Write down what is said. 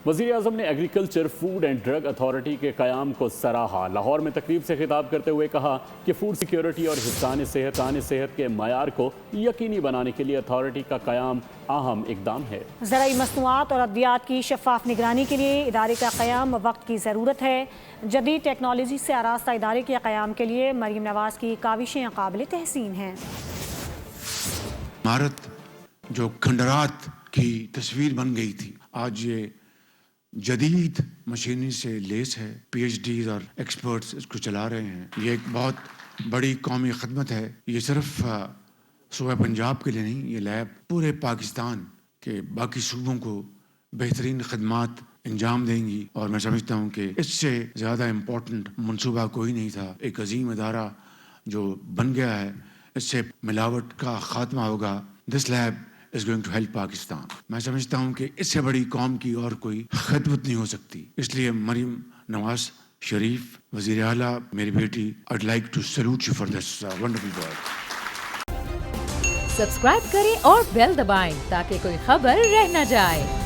وزیر اعظم نے agriculture food and drug authority کے قیام کو سراہا۔ لاہور میں تقریب سے خطاب کرتے ہوئے کہا کہ فوڈ سیکیورٹی اور حفظان صحت کے معیار کو یقینی بنانے کے لیے اتھارٹی کا قیام اہم اقدام ہے۔ زرعی مصنوعات اور ادویات کی شفاف نگرانی کے لیے ادارے کا قیام وقت کی ضرورت ہے۔ جدید ٹیکنالوجی سے آراستہ ادارے کے قیام کے لیے مریم نواز کی کاوشیں قابل تحسین ہیں۔ عمارت جو کھنڈرات کی تصویر بن گئی تھی، آج یہ جدید مشینری سے لیس ہے۔ پی ایچ ڈیز اور ایکسپرٹس اس کو چلا رہے ہیں۔ یہ ایک بہت بڑی قومی خدمت ہے۔ یہ صرف صوبہ پنجاب کے لیے نہیں، یہ لیب پورے پاکستان کے باقی صوبوں کو بہترین خدمات انجام دیں گی، اور میں سمجھتا ہوں کہ اس سے زیادہ امپورٹنٹ منصوبہ کوئی نہیں تھا۔ ایک عظیم ادارہ جو بن گیا ہے، اس سے ملاوٹ کا خاتمہ ہوگا۔ This lab is going to help Pakistan. میں سمجھتا ہوں کہ اس سے بڑی قوم کی اور کوئی خدمت نہیں ہو سکتی۔ اس لیے مریم نواز شریف وزیر اعلیٰ، میری بیٹی، I'd like to salute you for this wonderful work۔ Subscribe کریں اور بیل دبائیں تاکہ کوئی خبر رہ نہ جائے۔